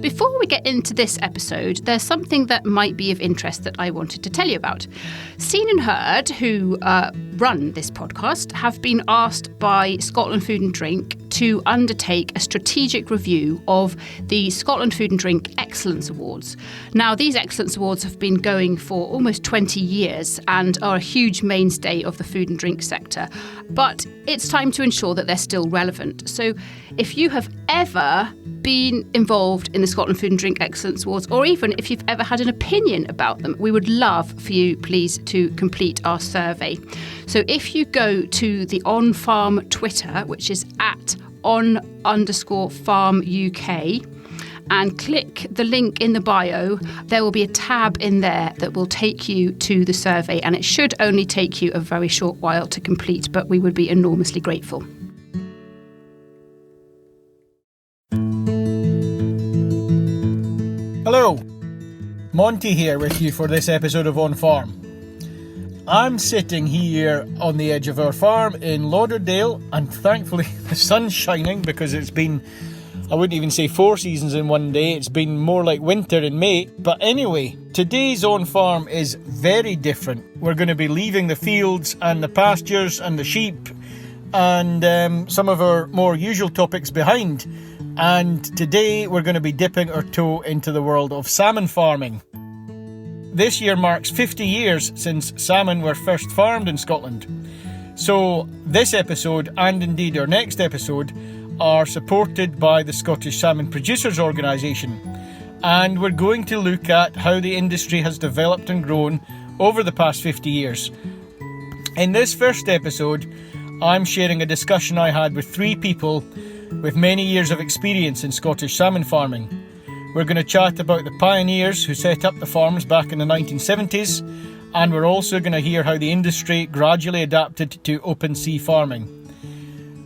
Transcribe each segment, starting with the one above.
Before we get into this episode, there's something that might be of interest that I wanted to tell you about. Scene and Heard, who run this podcast, have been asked by Scotland Food and Drink to undertake a strategic review of the Scotland Food and Drink Excellence Awards. Now, these Excellence Awards have been going for almost 20 years and are a huge mainstay of the food and drink sector. But it's time to ensure that they're still relevant. So if you have ever been involved in the Scotland Food and Drink Excellence Awards, or even if you've ever had an opinion about them, we would love for you, please, to complete our survey. So if you go to the OnFARM Twitter, which is at @on_farm UK, and click the link in the bio, there will be a tab in there that will take you to the survey, and it should only take you a very short while to complete, but we would be enormously grateful. Hello, Monty here with you for this episode of OnFARM. I'm sitting here on the edge of our farm in Lauderdale, and thankfully the sun's shining because it's been, I wouldn't even say 4 seasons in one day, it's been more like winter in May. But anyway, today's OnFARM is very different. We're going to be leaving the fields and the pastures and the sheep and some of our more usual topics behind. And today we're going to be dipping our toe into the world of salmon farming. This year marks 50 years since salmon were first farmed in Scotland. So this episode, and indeed our next episode, are supported by the Scottish Salmon Producers Organisation. And we're going to look at how the industry has developed and grown over the past 50 years. In this first episode, I'm sharing a discussion I had with 3 people with many years of experience in Scottish salmon farming. We're going to chat about the pioneers who set up the farms back in the 1970s, and we're also going to hear how the industry gradually adapted to open sea farming.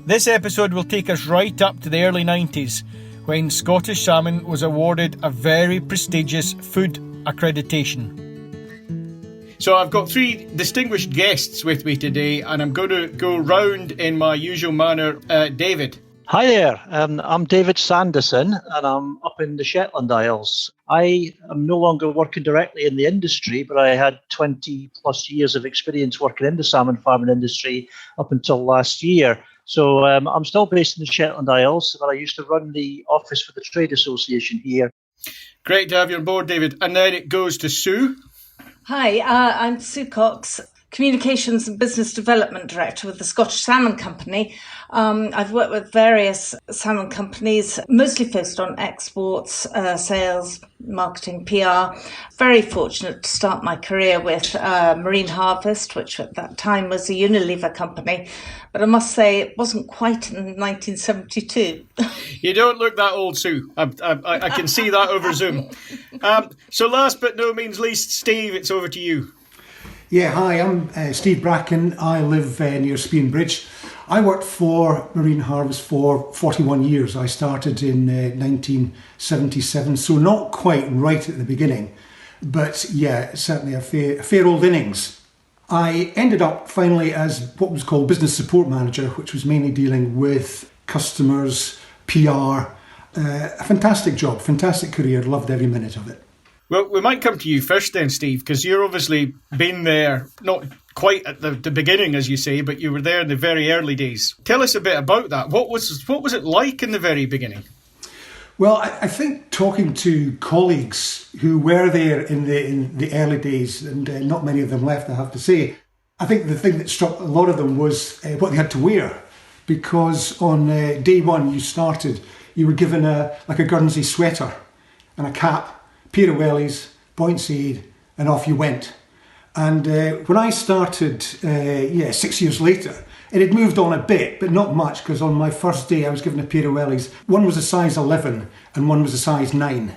This episode will take us right up to the early 90s, when Scottish salmon was awarded a very prestigious food accreditation. So I've got 3 distinguished guests with me today, and I'm going to go round in my usual manner. David. Hi there, I'm David Sanderson and I'm up in the Shetland Isles. I am no longer working directly in the industry, but I had 20 plus years of experience working in the salmon farming industry up until last year. So I'm still based in the Shetland Isles, but I used to run the office for the Trade Association here. Great to have you on board, David. And then it goes to Sue. Hi, I'm Sue Cox, Communications and Business Development Director with the Scottish Salmon Company. I've worked with various salmon companies, mostly focused on exports, sales, marketing, PR. Very fortunate to start my career with Marine Harvest, which at that time was a Unilever company. But I must say it wasn't quite in 1972. You don't look that old, Sue. I can see that over Zoom. So last but no means least, Steve, it's over to you. Yeah, hi, I'm Steve Bracken. I live near Spean Bridge. I worked for Marine Harvest for 41 years. I started in 1977, so not quite right at the beginning, but yeah, certainly a fair old innings. I ended up finally as what was called Business Support Manager, which was mainly dealing with customers, PR. A fantastic job, fantastic career, loved every minute of it. Well, we might come to you first then, Steve, because you've obviously been there, not quite at the beginning, as you say, but you were there in the very early days. Tell us a bit about that. What was it like in the very beginning? Well, I think talking to colleagues who were there in the early days, and not many of them left, I have to say, I think the thing that struck a lot of them was what they had to wear. Because on day one you were given a Guernsey sweater and a cap, pair of wellies, buoyancy aid, and off you went. And when I started, 6 years later, it had moved on a bit, but not much, because on my first day I was given a pair of wellies. One was a size 11 and one was a size 9.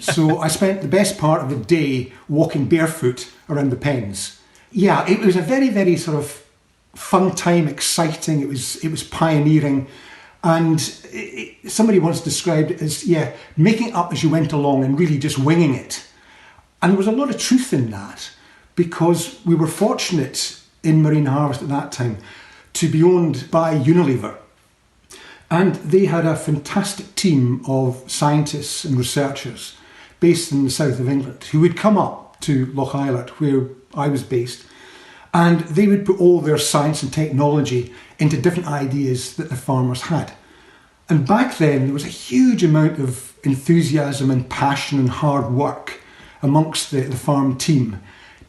So I spent the best part of the day walking barefoot around the pens. Yeah, it was a very, very sort of fun time, exciting. It was pioneering. And somebody once described it as, making it up as you went along and really just winging it. And there was a lot of truth in that, because we were fortunate in Marine Harvest at that time to be owned by Unilever. And they had a fantastic team of scientists and researchers based in the south of England who would come up to Loch Island, where I was based, and they would put all their science and technology into different ideas that the farmers had. And back then, there was a huge amount of enthusiasm and passion and hard work amongst the farm team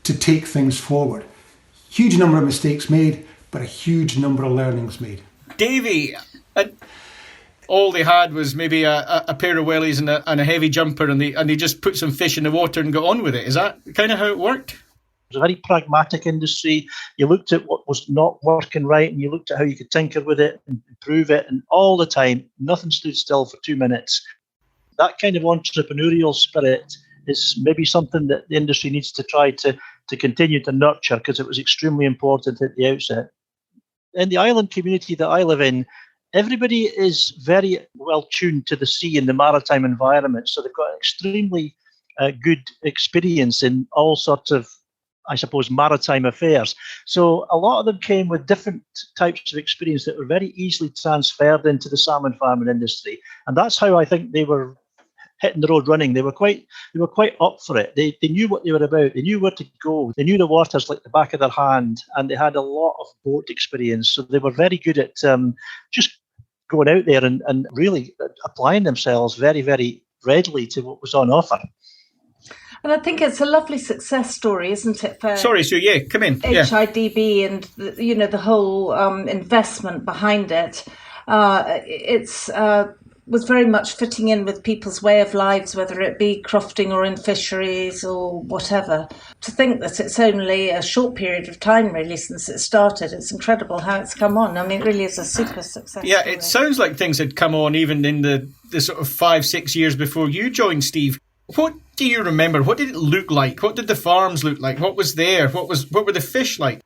to take things forward. Huge number of mistakes made, but a huge number of learnings made. Davy, all they had was maybe a pair of wellies and a heavy jumper, and they just put some fish in the water and got on with it. Is that kind of how it worked? It was a very pragmatic industry. You looked at what was not working right, and you looked at how you could tinker with it and improve it, and all the time, nothing stood still for 2 minutes. That kind of entrepreneurial spirit is maybe something that the industry needs to try to continue to nurture, because it was extremely important at the outset. In the island community that I live in, everybody is very well tuned to the sea and the maritime environment, so they've got extremely good experience in all sorts of, I suppose, maritime affairs. So a lot of them came with different types of experience that were very easily transferred into the salmon farming industry. And that's how I think they were hitting the road running. They were quite up for it. They knew what they were about. They knew where to go. They knew the waters like the back of their hand, and they had a lot of boat experience. So they were very good at just going out there and really applying themselves very, very readily to what was on offer. And I think it's a lovely success story, isn't it? For Sorry, Sue. Yeah, come in. HIDB and the whole investment behind it. It's was very much fitting in with people's way of lives, whether it be crofting or in fisheries or whatever. To think that it's only a short period of time, really, since it started, it's incredible how it's come on. I mean, it really is a super success Yeah, story. it sounds like things had come on even in the sort of 5-6 years before you joined, Steve. What do you remember? What did it look like? What did the farms look like? What was there? What were the fish like?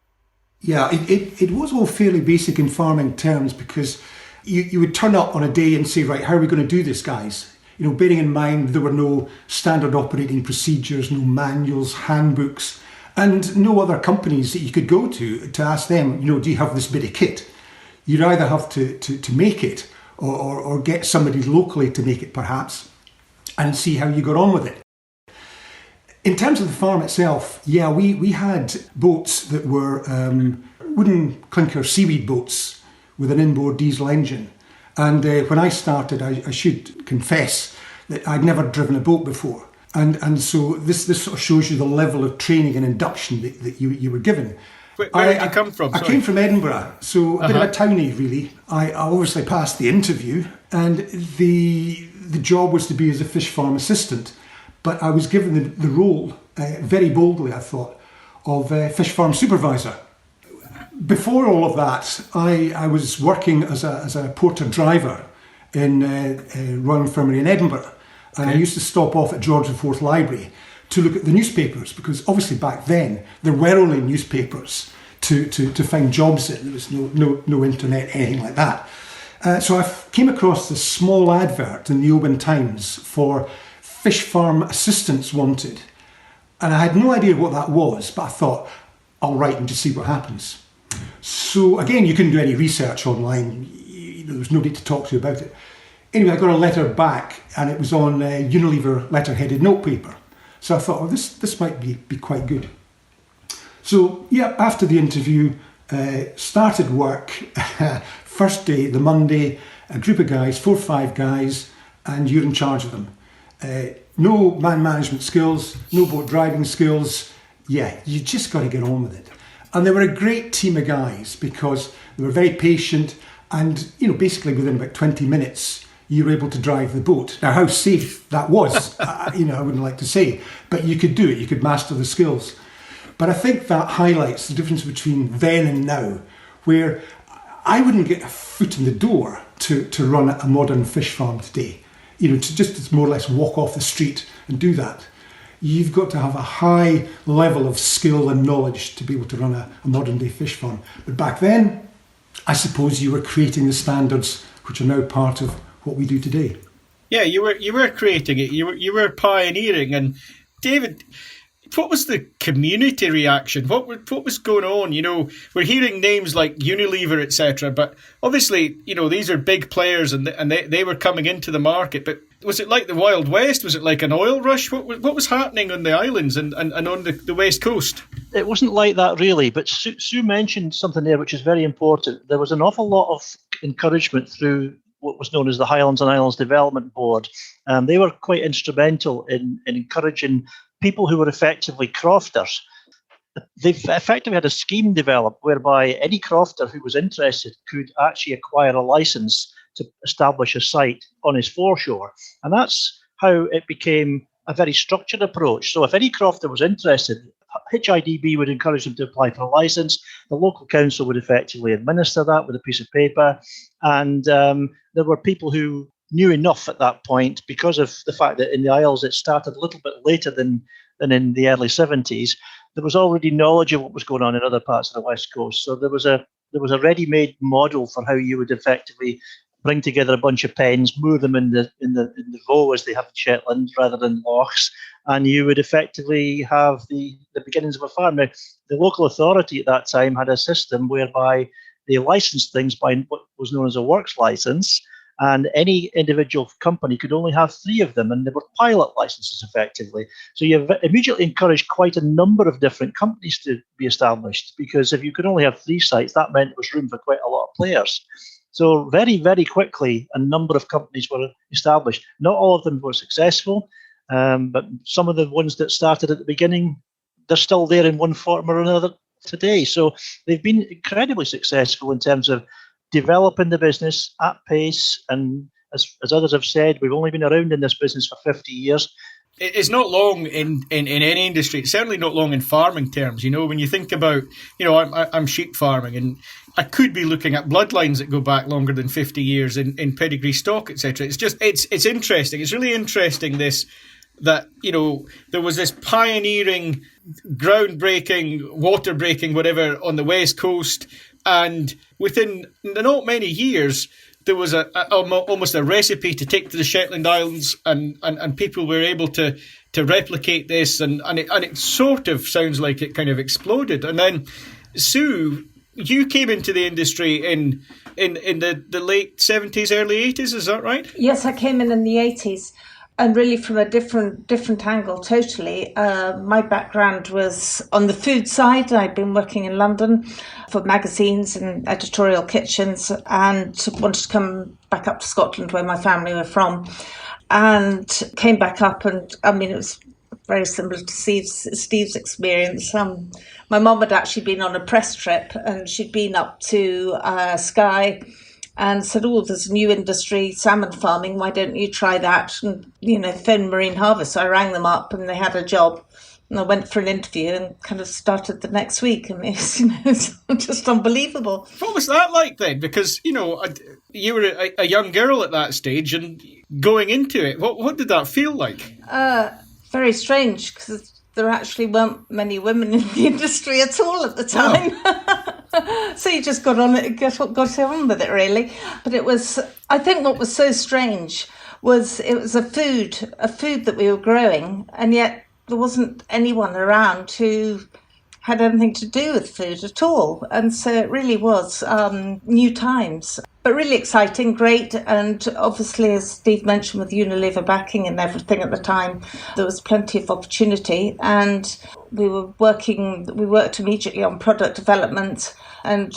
Yeah, it was all fairly basic in farming terms, because you would turn up on a day and say, right, how are we going to do this, guys? Bearing in mind there were no standard operating procedures, no manuals, handbooks, and no other companies that you could go to ask them, do you have this bit of kit? You'd either have to make it or get somebody locally to make it, perhaps, and see how you got on with it. In terms of the farm itself, yeah, we had boats that were wooden clinker seaweed boats with an inboard diesel engine. And when I started, I should confess that I'd never driven a boat before. And so this sort of shows you the level of training and induction that you were given. Where did you come from? I came from Edinburgh, so a bit of a townie, really. I obviously passed the interview, and the job was to be as a fish farm assistant. But I was given the role, very boldly, I thought, of fish farm supervisor. Before all of that, I was working as a porter driver in Royal Infirmary in Edinburgh. And I used to stop off at George IV Library to look at the newspapers, because obviously back then there were only newspapers to find jobs in. There was no internet, anything like that. So I came across this small advert in the Oban Times for fish farm assistants wanted. And I had no idea what that was, but I thought, I'll write and just see what happens. So again, you couldn't do any research online. There was nobody to talk to about it. Anyway, I got a letter back, and it was on Unilever letterheaded notepaper. So I thought, this might be quite good. So yeah, after the interview, started work. First day, the Monday, a group of guys, 4 or 5 guys, and you're in charge of them. No man management skills, no boat driving skills. Yeah, you just got to get on with it. And they were a great team of guys, because they were very patient, and basically within about 20 minutes you were able to drive the boat. Now, how safe that was, I wouldn't like to say, but you could do it. You could master the skills. But I think that highlights the difference between then and now, where I wouldn't get a foot in the door to run a modern fish farm today. To just more or less walk off the street and do that. You've got to have a high level of skill and knowledge to be able to run a modern day fish farm. But back then, I suppose you were creating the standards which are now part of what we do today. Yeah, you were creating it. You were pioneering. And David, What was the community reaction? What was going on? You know, we're hearing names like Unilever, etc. But obviously, you know, these are big players, and they were coming into the market. But was it like the Wild West? Was it like an oil rush? What was happening on the islands and on the West Coast? It wasn't like that really, but Sue mentioned something there which is very important. There was an awful lot of encouragement through what was known as the Highlands and Islands Development Board. They were quite instrumental in encouraging people who were effectively crofters. They effectively had a scheme developed whereby any crofter who was interested could actually acquire a license to establish a site on his foreshore. And that's how it became a very structured approach. So if any crofter was interested, HIDB would encourage them to apply for a license. The local council would effectively administer that with a piece of paper. And there were people who knew enough at that point, because of the fact that in the Isles it started a little bit later than in the early 70s. There was already knowledge of what was going on in other parts of the West Coast. So there was a ready-made model for how you would effectively bring together a bunch of pens, moor them in the Vaugh, as they have in Shetland, rather than lochs, and you would effectively have the beginnings of a farm. Now, the local authority at that time had a system whereby they licensed things by what was known as a works license, and any individual company could only have 3 of them, and they were pilot licenses effectively. So you immediately encouraged quite a number of different companies to be established, because if you could only have 3 sites, that meant there was room for quite a lot of players. So very, very quickly, a number of companies were established. Not all of them were successful, but some of the ones that started at the beginning, they're still there in one form or another today. So they've been incredibly successful in terms of developing the business at pace. And as others have said, we've only been around in this business for 50 years. It's not long in any industry. It's certainly not long in farming terms. You know, when you think about, you know, I'm sheep farming, and I could be looking at bloodlines that go back longer than 50 years in pedigree stock, etc. It's interesting. It's really interesting that, you know, there was this pioneering, groundbreaking, water breaking, whatever, on the West Coast, and within not many years, there was almost a recipe to take to the Shetland Islands, and people were able to replicate this, and it sort of sounds like it kind of exploded. And then, Sue, you came into the industry in the late 70s, early 80s, is that right? Yes, I came in the 80s. And really from a different angle, totally. My background was on the food side. I'd been working in London for magazines and editorial kitchens, and wanted to come back up to Scotland, where my family were from, and came back up. And I mean, it was very similar to Steve's experience. My mum had actually been on a press trip, and she'd been up to Skye, and said, "Oh, there's a new industry, salmon farming. Why don't you try that?" And, you know, phone Marine Harvest. So I rang them up, and they had a job. And I went for an interview and kind of started the next week. I mean, it's just unbelievable. What was that like then? Because, you know, you were a young girl at that stage, and going into it, what did that feel like? Very strange, because there actually weren't many women in the industry at all at the time. Oh. So you just got on it, got on with it, really. But it was, I think what was so strange was it was a food that we were growing, and yet there wasn't anyone around who had anything to do with food at all. And so it really was new times, but really exciting, great. And obviously, as Steve mentioned, with Unilever backing and everything at the time, there was plenty of opportunity. And we worked immediately on product development. And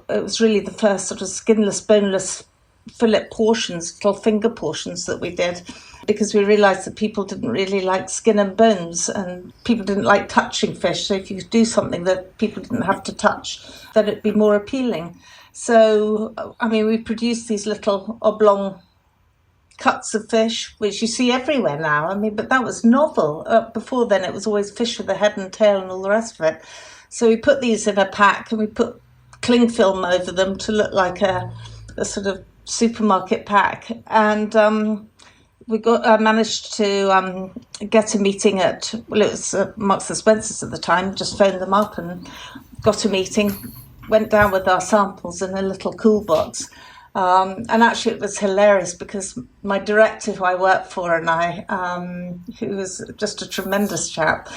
it was really the first sort of skinless, boneless fillet portions, little finger portions that we did, because we realised that people didn't really like skin and bones, and people didn't like touching fish. So if you could do something that people didn't have to touch, then it'd be more appealing. So, I mean, we produced these little oblong cuts of fish, which you see everywhere now. I mean, but that was novel. Before then, it was always fish with a head and tail and all the rest of it. So we put these in a pack, and we put cling film over them to look like a sort of supermarket pack. And we managed to get a meeting at, well, it was Marks and Spencer's at the time, just phoned them up and got a meeting, went down with our samples in a little cool box, And actually, it was hilarious because my director, who I worked for, and I, who was just a tremendous chap,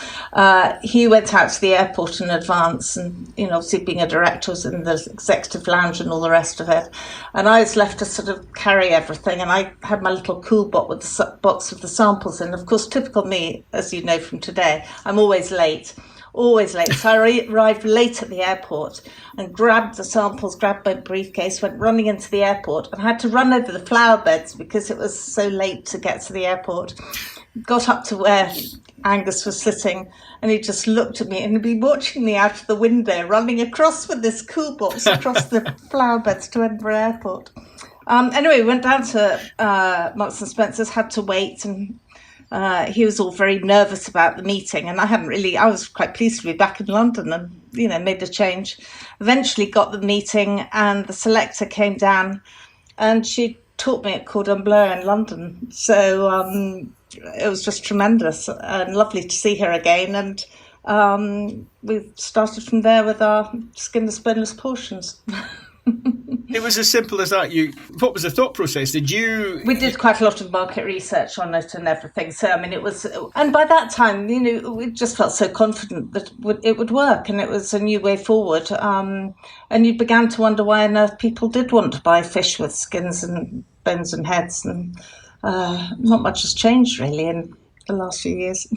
he went out to the airport in advance, and obviously being a director, was in the executive lounge and all the rest of it. And I was left to sort of carry everything, and I had my little cool box with the samples in. Of course, typical me, as you know from today, I'm always late. So I arrived late at the airport and grabbed the samples, grabbed my briefcase, went running into the airport, and had to run over the flower beds because it was so late to get to the airport. Got up to where Angus was sitting, and he just looked at me, and he'd been watching me out of the window, running across with this cool box across the flower beds to Edinburgh Airport. Anyway, we went down to Marks and Spencer's, had to wait, and he was all very nervous about the meeting, and I was quite pleased to be back in London and, made a change. Eventually got the meeting, and the selector came down, and she taught me at Cordon Bleu in London. So it was just tremendous and lovely to see her again. And we started from there with our skinless, boneless portions. It was as simple as that. What was the thought process? We did quite a lot of market research on it and everything. So, it was, and by that time, we just felt so confident that it would work, and it was a new way forward. And you began to wonder why on earth people did want to buy fish with skins and bones and heads, and not much has changed really in the last few years.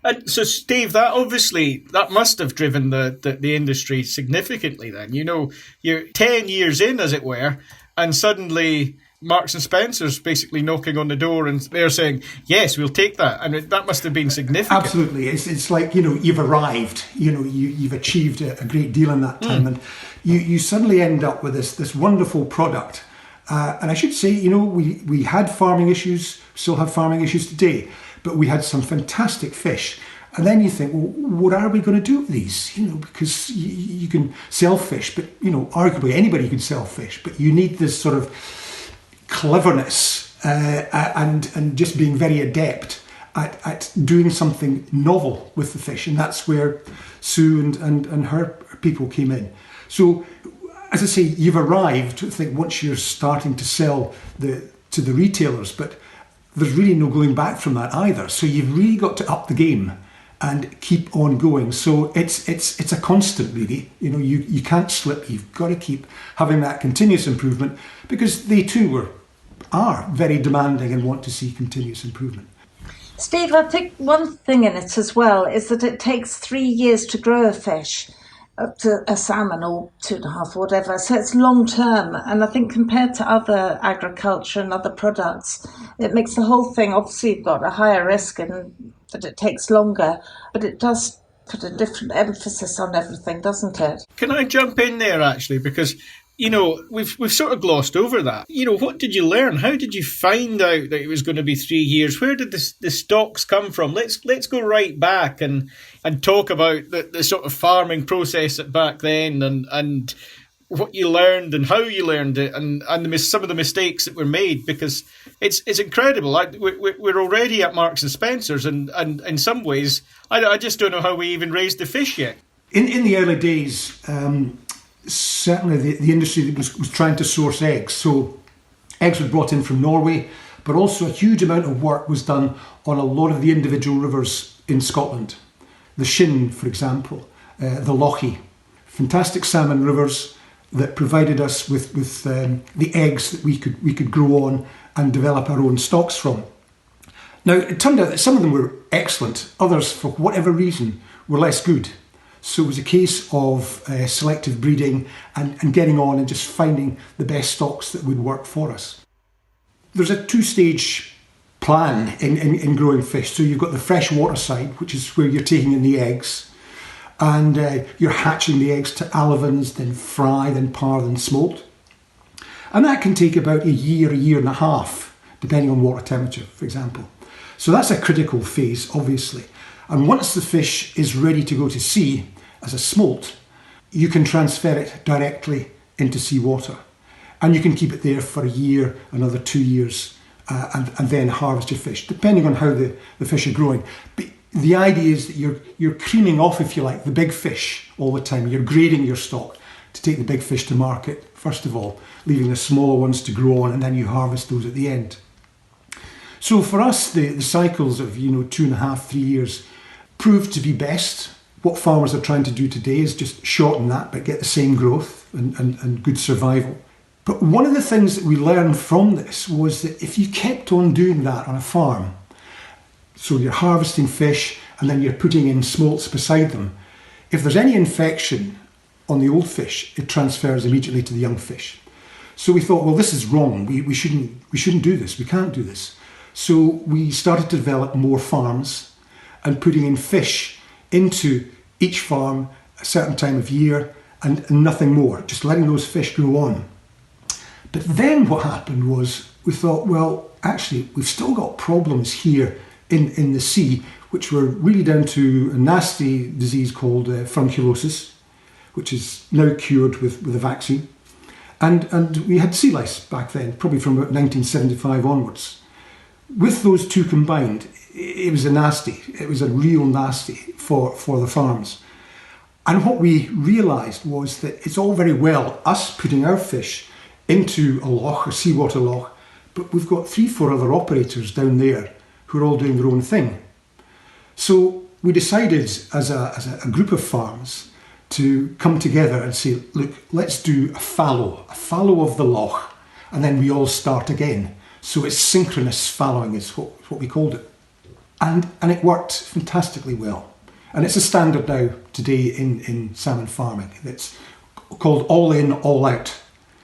And so, Steve, that must have driven the industry significantly then. You're 10 years in, as it were, and suddenly Marks and Spencer's basically knocking on the door and they're saying, yes, we'll take that. And that must have been significant. Absolutely. It's like, you've arrived, you've achieved a great deal in that time. And you suddenly end up with this wonderful product. And I should say, we had farming issues, still have farming issues today, but we had some fantastic fish. And then you think, well, what are we going to do with these? Because you can sell fish, but, arguably anybody can sell fish, but you need this sort of cleverness and just being very adept at doing something novel with the fish. And that's where Sue and her people came in. So, as I say, you've arrived, I think, once you're starting to sell to the retailers, but there's really no going back from that either. So you've really got to up the game and keep on going. So it's a constant, really. You can't slip. You've got to keep having that continuous improvement, because they too are very demanding and want to see continuous improvement. Steve, I think one thing in it as well is that it takes 3 years to grow a fish, up to a salmon, or 2.5 or whatever. So it's long term. And I think compared to other agriculture and other products, it makes the whole thing, obviously you've got a higher risk and that it takes longer, but it does put a different emphasis on everything, doesn't it? Can I jump in there actually? Because we've sort of glossed over that. What did you learn? How did you find out that it was going to be 3 years? Where did the stocks come from? Let's go right back and talk about the sort of farming process back then and what you learned and how you learned it and some of the mistakes that were made, because it's incredible. We're already at Marks and Spencer's and in some ways I just don't know how we even raised the fish yet. In the early days, certainly the industry was trying to source eggs. So eggs were brought in from Norway, but also a huge amount of work was done on a lot of the individual rivers in Scotland. The Shin, for example, the Lochie, fantastic salmon rivers that provided us with the eggs that we could grow on and develop our own stocks from. Now, it turned out that some of them were excellent, others, for whatever reason, were less good. So it was a case of selective breeding and getting on and just finding the best stocks that would work for us. There's a two-stage plan in growing fish. So you've got the freshwater side, which is where you're taking in the eggs, and you're hatching the eggs to alevins, then fry, then par, then smolt. And that can take about a year and a half, depending on water temperature, for example. So that's a critical phase, obviously. And once the fish is ready to go to sea as a smolt, you can transfer it directly into seawater. And you can keep it there for a year, another 2 years, and then harvest your fish, depending on how the fish are growing. But the idea is that you're creaming off, if you like, the big fish all the time. You're grading your stock to take the big fish to market first of all, leaving the smaller ones to grow on, and then you harvest those at the end. So for us, the cycles of 2.5, 3 years proved to be best. What farmers are trying to do today is just shorten that, but get the same growth and good survival. But one of the things that we learned from this was that if you kept on doing that on a farm, so you're harvesting fish and then you're putting in smolts beside them, if there's any infection on the old fish, it transfers immediately to the young fish. So we thought, well, this is wrong. We shouldn't do this. We can't do this. So we started to develop more farms and putting in fish into each farm a certain time of year and nothing more, just letting those fish grow on. But then what happened was we thought, well, actually, we've still got problems here in the sea, which were really down to a nasty disease called furunculosis, which is now cured with a vaccine. And we had sea lice back then, probably from about 1975 onwards. With those two combined, it was a real nasty for the farms. And what we realised was that it's all very well us putting our fish into a loch, a seawater loch, but we've got 3-4 other operators down there who are all doing their own thing. So we decided as a group of farms to come together and say, look, let's do a fallow of the loch, and then we all start again. So it's synchronous fallowing is what we called it. And it worked fantastically well. And it's a standard now today in salmon farming. It's called all in, all out.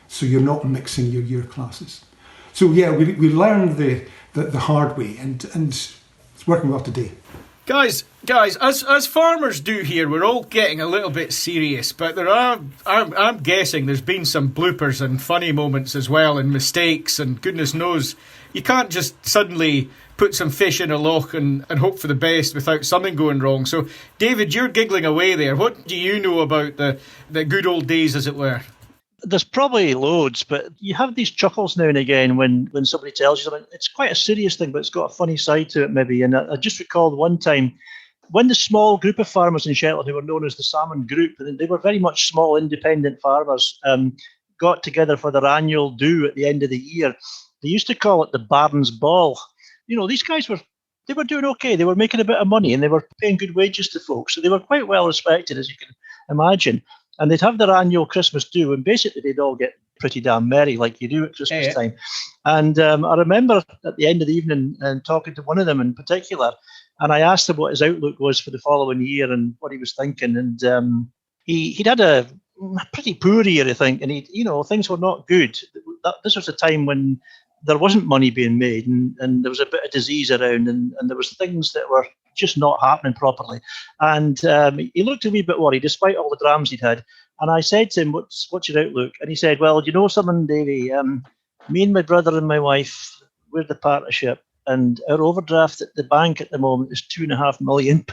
So you're not mixing your year classes. So yeah, we learned the hard way, and it's working well today. Guys, as farmers do here, we're all getting a little bit serious, but I'm guessing there's been some bloopers and funny moments as well, and mistakes, and goodness knows, you can't just suddenly put some fish in a loch and hope for the best without something going wrong. So, David, you're giggling away there. What do you know about the good old days, as it were? There's probably loads, but you have these chuckles now and again when somebody tells you something. It's quite a serious thing, but it's got a funny side to it maybe. And I just recalled one time when the small group of farmers in Shetland, who were known as the Salmon Group, and they were very much small independent farmers, got together for their annual do at the end of the year. They used to call it the Baron's Ball. These guys were doing okay. They were making a bit of money and they were paying good wages to folks. So they were quite well respected, as you can imagine. And they'd have their annual Christmas do, and basically they'd all get pretty damn merry like you do at Christmas time. And I remember at the end of the evening talking to one of them in particular, and I asked him what his outlook was for the following year and what he was thinking. And he'd had a pretty poor year, I think, and things were not good. This was a time when there wasn't money being made, and there was a bit of disease around, and there was things that were just not happening properly. And he looked a wee bit worried, despite all the dramas he'd had. And I said to him, what's your outlook? And he said, well, you know something, Davey? Me and my brother and my wife, we're the partnership, and our overdraft at the bank at the moment is £2.5 million.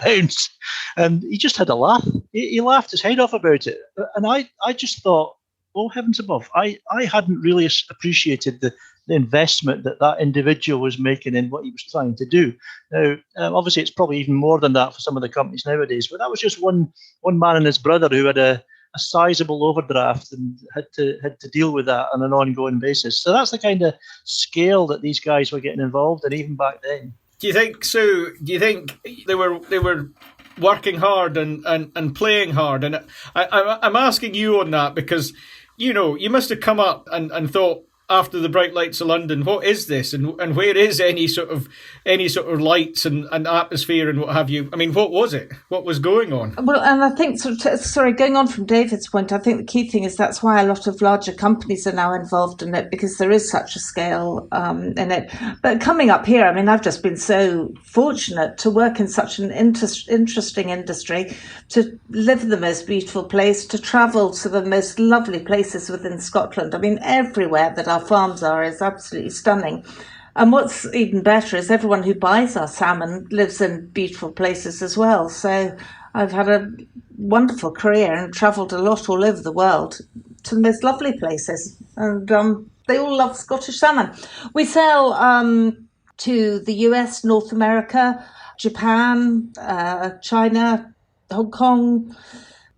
And he just had a laugh. He laughed his head off about it. And I just thought, oh, heavens above, I hadn't really appreciated the investment that individual was making in what he was trying to do. Now, obviously, it's probably even more than that for some of the companies nowadays, but that was just one man and his brother who had a sizable overdraft and had to deal with that on an ongoing basis. So that's the kind of scale that these guys were getting involved in even back then. Do you think they were working hard and playing hard? And I'm asking you on that because you must have come up and thought, after the bright lights of London, what is this, and where is any sort of lights and atmosphere and what have you? I mean, what was it? What was going on? Well, and I think, going on from David's point, I think the key thing is that's why a lot of larger companies are now involved in it, because there is such a scale in it. But coming up here, I mean, I've just been so fortunate to work in such an interesting industry, to live in the most beautiful place, to travel to the most lovely places within Scotland. I mean, everywhere that our farms are is absolutely stunning. And what's even better is everyone who buys our salmon lives in beautiful places as well. So I've had a wonderful career and travelled a lot all over the world to the most lovely places. And they all love Scottish salmon. We sell to the US, North America, Japan, China, Hong Kong,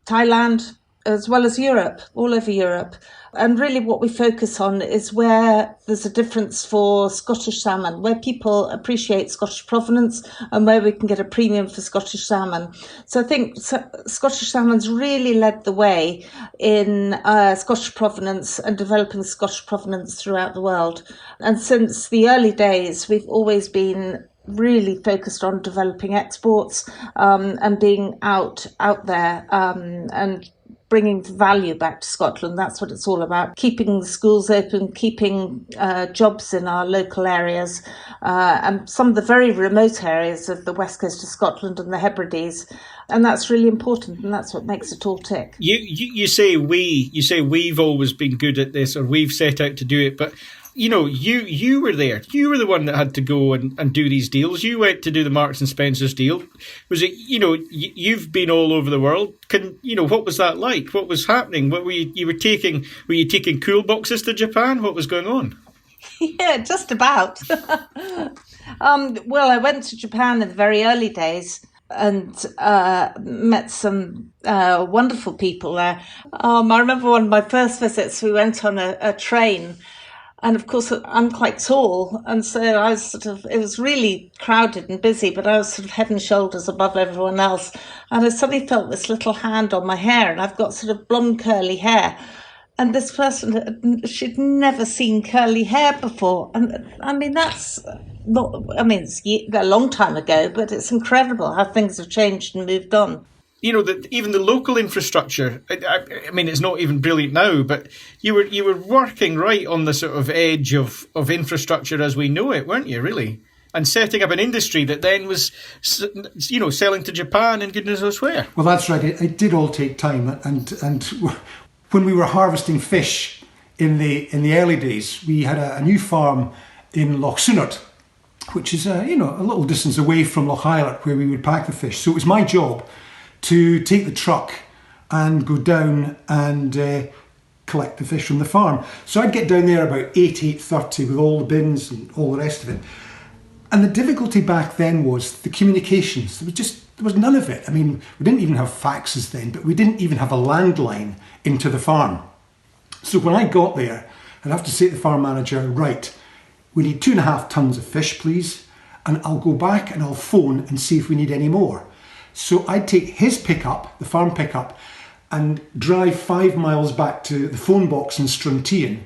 Thailand, as well as Europe, all over Europe. And really what we focus on is where there's a difference for Scottish salmon, where people appreciate Scottish provenance and where we can get a premium for Scottish salmon. So I think Scottish salmon's really led the way in Scottish provenance and developing Scottish provenance throughout the world. And since the early days, we've always been really focused on developing exports and being out there and bringing value back to Scotland. That's what it's all about. Keeping schools open, keeping jobs in our local areas and some of the very remote areas of the west coast of Scotland and the Hebrides. And that's really important, and that's what makes it all tick. You say we've always been good at this, or we've set out to do it, but you were there. You were the one that had to go and do these deals. You went to do the Marks and Spencer's deal. Was it, you've been all over the world. What was that like? What was happening? What were you taking cool boxes to Japan? What was going on? Yeah, just about. Well, I went to Japan in the very early days and met some wonderful people there. I remember one of my first visits, we went on a train. And of course, I'm quite tall. And so I was it was really crowded and busy, but I was sort of head and shoulders above everyone else. And I suddenly felt this little hand on my hair, and I've got sort of blonde curly hair. And this person, she'd never seen curly hair before. And I mean, it's a long time ago, but it's incredible how things have changed and moved on. That even the local infrastructure, I mean, it's not even brilliant now, but you were working right on the sort of edge of infrastructure as we know it, weren't you, really? And setting up an industry that then was, selling to Japan and goodness knows where. Well, that's right. It did all take time. And when we were harvesting fish in the early days, we had a new farm in Loch Sunart, which is a little distance away from Loch Islet, where we would pack the fish. So it was my job to take the truck and go down and collect the fish from the farm. So I'd get down there about 8:30 with all the bins and all the rest of it. And the difficulty back then was the communications. There was none of it. I mean, we didn't even have faxes then, but we didn't even have a landline into the farm. So when I got there, I'd have to say to the farm manager, right, we need 2.5 tons of fish, please. And I'll go back and I'll phone and see if we need any more. So I'd take his pickup, the farm pickup, and drive 5 miles back to the phone box in Struntian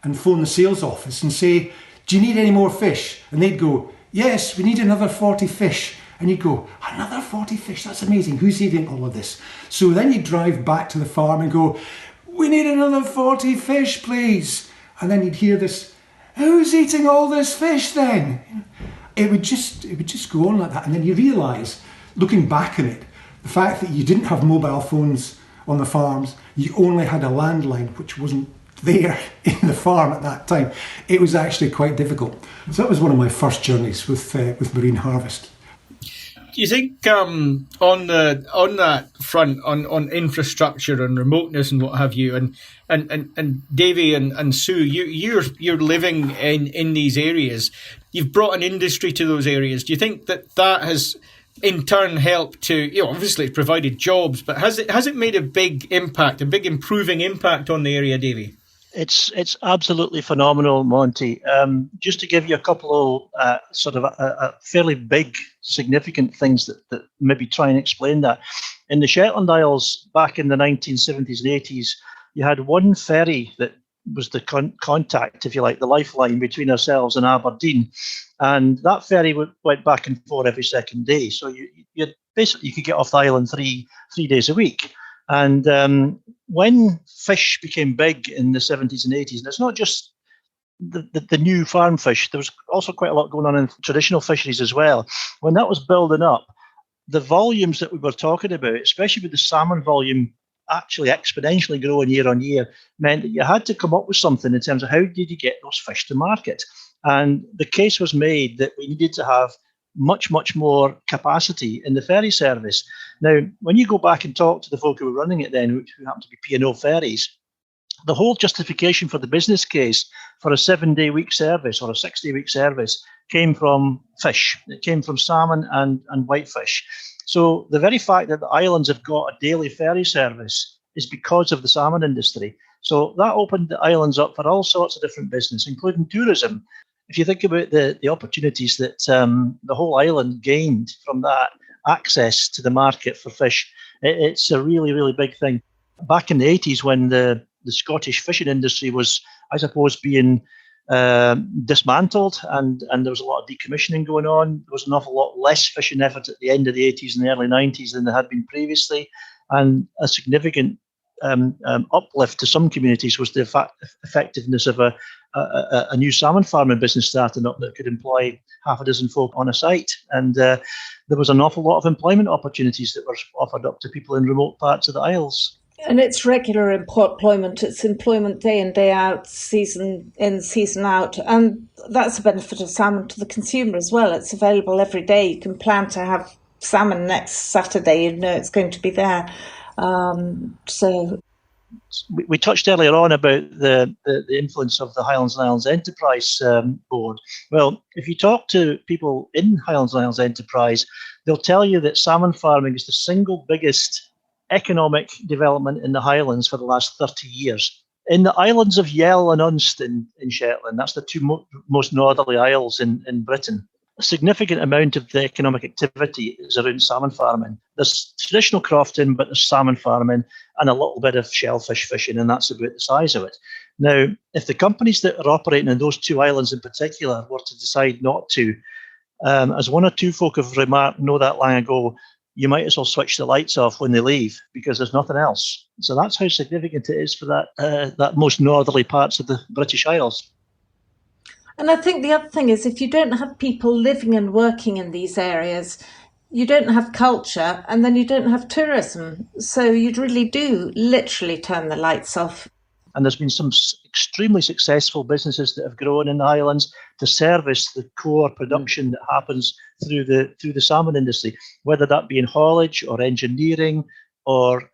and phone the sales office and say, do you need any more fish? And they'd go, yes, we need another 40 fish. And you'd go, another 40 fish? That's amazing. Who's eating all of this? So then you'd drive back to the farm and go, we need another 40 fish, please. And then you'd hear this, who's eating all this fish then? It would just go on like that. And then you realise, looking back on it, the fact that you didn't have mobile phones on the farms, you only had a landline, which wasn't there in the farm at that time. It was actually quite difficult. So that was one of my first journeys with marine harvest. Do you think on that front, on infrastructure and remoteness and what have you, and Davy and Sue, you're living in these areas. You've brought an industry to those areas. Do you think that has in turn helped to, obviously it's provided jobs, but has it made a big impact, a big improving impact on the area, Davy? It's absolutely phenomenal, Monty. Just to give you a couple of fairly big, significant things that maybe try and explain that. In the Shetland Isles, back in the 1970s and 80s, you had one ferry that was the contact, if you like, the lifeline between ourselves and Aberdeen. And that ferry went back and forth every second day. So you could get off the island three days a week. And when fish became big in the 70s and 80s, and it's not just the new farm fish, there was also quite a lot going on in traditional fisheries as well. When that was building up, the volumes that we were talking about, especially with the salmon volume actually exponentially growing year on year, meant that you had to come up with something in terms of how did you get those fish to market. And the case was made that we needed to have much, much more capacity in the ferry service. Now, when you go back and talk to the folk who were running it then, who happened to be P&O ferries, the whole justification for the business case for a 7-day week service or a 6-day week service came from fish. It came from salmon and whitefish. So the very fact that the islands have got a daily ferry service is because of the salmon industry. So that opened the islands up for all sorts of different business, including tourism. If you think about the opportunities that the whole island gained from that access to the market for fish, it's a really, really big thing. Back in the 80s, when the Scottish fishing industry was, I suppose, being dismantled and there was a lot of decommissioning going on, there was an awful lot less fishing effort at the end of the 80s and the early 90s than there had been previously. And a significant uplift to some communities was the effectiveness of a new salmon farming business starting up that could employ half a dozen folk on a site. And there was an awful lot of employment opportunities that were offered up to people in remote parts of the Isles. And it's regular employment. It's employment day in, day out, season in, season out. And that's a benefit of salmon to the consumer as well. It's available every day. You can plan to have salmon next Saturday. You know it's going to be there. So we touched earlier on about the influence of the Highlands and Islands Enterprise Board. Well, if you talk to people in Highlands and Islands Enterprise, they'll tell you that salmon farming is the single biggest economic development in the Highlands for the last 30 years. In the islands of Yell and Unst in Shetland, that's the two most northerly isles in Britain, a significant amount of the economic activity is around salmon farming. There's traditional crofting, but there's salmon farming and a little bit of shellfish fishing, and that's about the size of it. Now, if the companies that are operating in those two islands in particular were to decide not to, as one or two folk have remarked not that long ago, you might as well switch the lights off when they leave because there's nothing else. So that's how significant it is for that most northerly parts of the British Isles. And I think the other thing is, if you don't have people living and working in these areas, you don't have culture, and then you don't have tourism. So you'd really do literally turn the lights off. And there's been some extremely successful businesses that have grown in the Highlands to service the core production that happens through the salmon industry, whether that be in haulage or engineering, or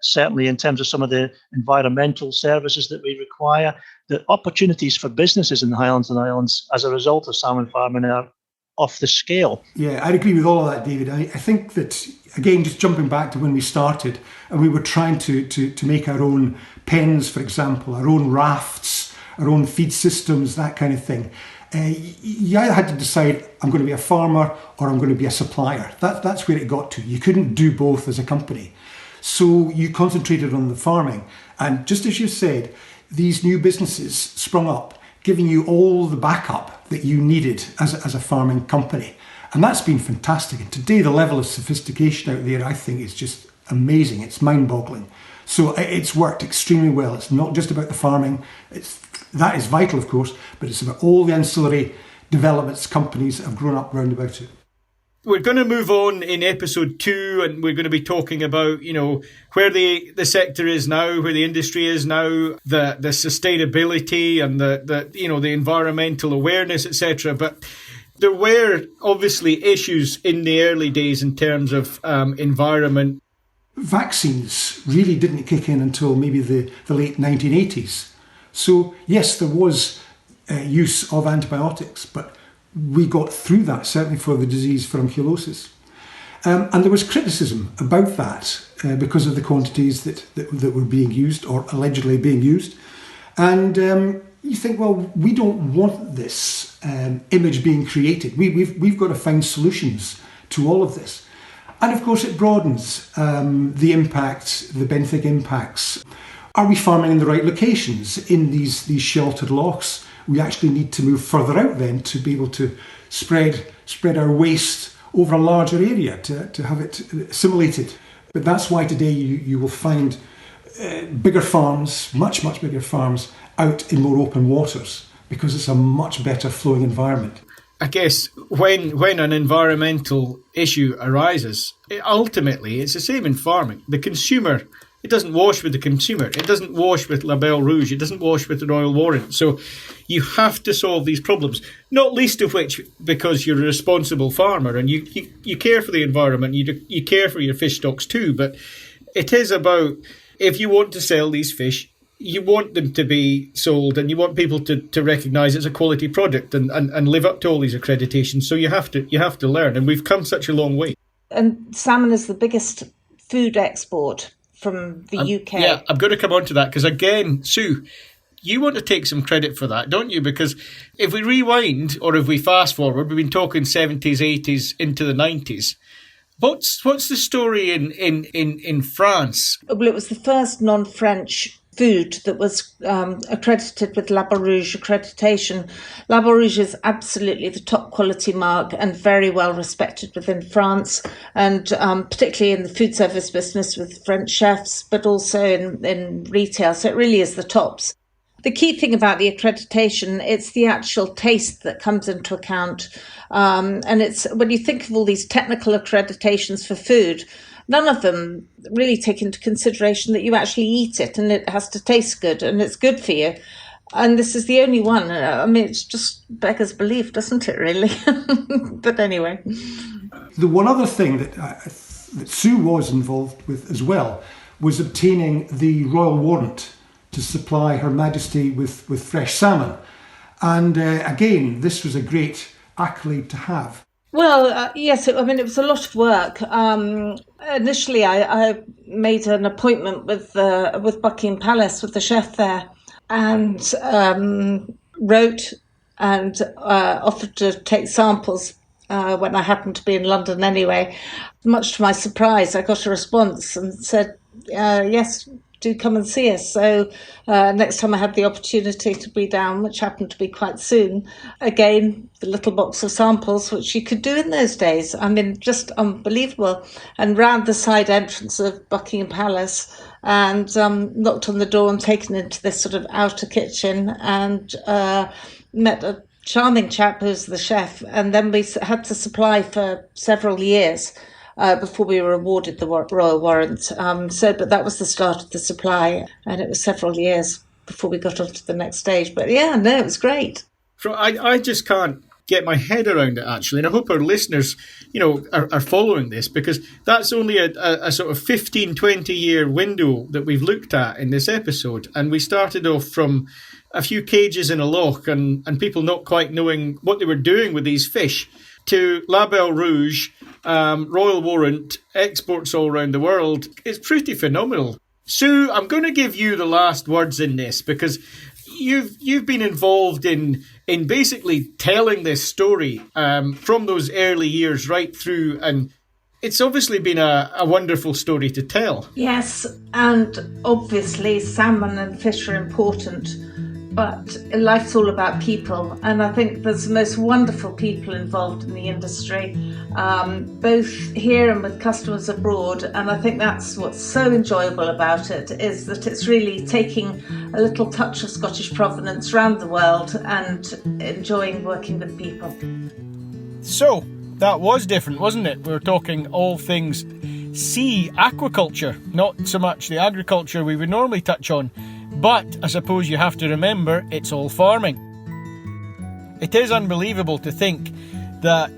certainly in terms of some of the environmental services that we require. The opportunities for businesses in the Highlands and Islands as a result of salmon farming are off the scale. Yeah, I agree with all of that, David. I think that, again, just jumping back to when we started and we were trying to make our own pens, for example, our own rafts, our own feed systems, that kind of thing. You either had to decide, I'm going to be a farmer or I'm going to be a supplier. That's where it got to. You couldn't do both as a company. So you concentrated on the farming. And just as you said, these new businesses sprung up, giving you all the backup that you needed as a farming company. And that's been fantastic. And today, the level of sophistication out there, I think, is just amazing. It's mind-boggling. So it's worked extremely well. It's not just about the farming. That is vital, of course, but it's about all the ancillary developments companies have grown up round about it. We're going to move on in episode 2, and we're going to be talking about, where the sector is now, where the industry is now, the sustainability and the environmental awareness, etc. But there were obviously issues in the early days in terms of environment. Vaccines really didn't kick in until maybe the late 1980s. So yes, there was use of antibiotics, but we got through that, certainly for the disease furunculosis. And there was criticism about that because of the quantities that were being used or allegedly being used. And you think, well, we don't want this image being created. We've got to find solutions to all of this. And of course, it broadens the impact, the benthic impacts. Are we farming in the right locations in these sheltered lochs? We actually need to move further out then to be able to spread our waste over a larger area to have it assimilated. But that's why today you will find bigger farms, much bigger farms, out in more open waters because it's a much better flowing environment. I guess when an environmental issue arises, ultimately it's the same in farming. The consumer, it doesn't wash with the consumer. It doesn't wash with La Belle Rouge. It doesn't wash with the Royal Warrant. So you have to solve these problems, not least of which because you're a responsible farmer and you care for the environment, you care for your fish stocks too. But it is about, if you want to sell these fish, you want them to be sold and you want people to recognise it's a quality product and live up to all these accreditations. So you have to learn, and we've come such a long way. And salmon is the biggest food export from the UK. Yeah, I'm going to come on to that because, again, Sue, you want to take some credit for that, don't you? Because if we rewind or if we fast forward, we've been talking 70s, 80s into the 90s. What's the story in France? Well, it was the first non-French food that was accredited with La Rouge accreditation. La Rouge is absolutely the top quality mark and very well respected within France, and particularly in the food service business with French chefs, but also in retail. So it really is the tops. The key thing about the accreditation, it's the actual taste that comes into account. And it's when you think of all these technical accreditations for food, none of them really take into consideration that you actually eat it and it has to taste good and it's good for you. And this is the only one. I mean, it's just beggars belief, doesn't it, really? But anyway. The one other thing that Sue was involved with as well was obtaining the royal warrant to supply Her Majesty with fresh salmon. And again, this was a great accolade to have. Well, yes, it was a lot of work. Initially, I made an appointment with Buckingham Palace, with the chef there, and wrote and offered to take samples when I happened to be in London anyway. Much to my surprise, I got a response and said, yes, do come and see us. So next time I had the opportunity to be down, which happened to be quite soon, again, the little box of samples, which you could do in those days. I mean, just unbelievable. And round the side entrance of Buckingham Palace, and knocked on the door and taken into this sort of outer kitchen, and met a charming chap who's the chef. And then we had to supply for several years before we were awarded the royal warrant. But that was the start of the supply, and it was several years before we got on to the next stage. But yeah, no, it was great. So I just can't get my head around it, actually, and I hope our listeners, are following this, because that's only a sort of 15, 20-year window that we've looked at in this episode, and we started off from a few cages in a loch and people not quite knowing what they were doing with these fish, to Label Rouge, Royal Warrant, exports all around the world. It's pretty phenomenal. Sue, I'm going to give you the last words in this, because you've been involved in basically telling this story from those early years right through, and it's obviously been a wonderful story to tell. Yes, and obviously salmon and fish are important, but life's all about people, and I think there's the most wonderful people involved in the industry, both here and with customers abroad, and I think that's what's so enjoyable about it, is that it's really taking a little touch of Scottish provenance around the world and enjoying working with people. So, that was different, wasn't it? We were talking all things sea aquaculture, not so much the agriculture we would normally touch on. But I suppose you have to remember, it's all farming. It is unbelievable to think that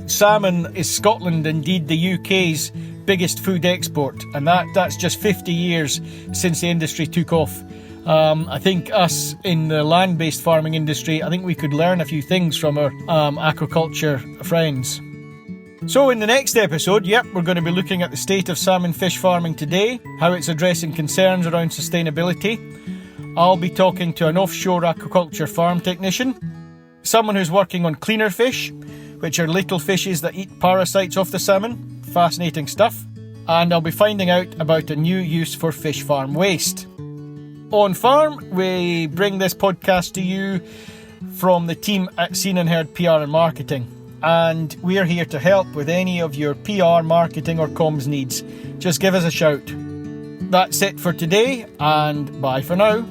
salmon is Scotland, indeed the UK's biggest food export, and that's just 50 years since the industry took off. I think us in the land-based farming industry, I think we could learn a few things from our aquaculture friends. So in the next episode, we're going to be looking at the state of salmon fish farming today, how it's addressing concerns around sustainability. I'll be talking to an offshore aquaculture farm technician, someone who's working on cleaner fish, which are little fishes that eat parasites off the salmon. Fascinating stuff. And I'll be finding out about a new use for fish farm waste. On Farm, we bring this podcast to you from the team at Scene&HerdPR and Marketing. And we're here to help with any of your PR, marketing or comms needs. Just give us a shout. That's it for today, and bye for now.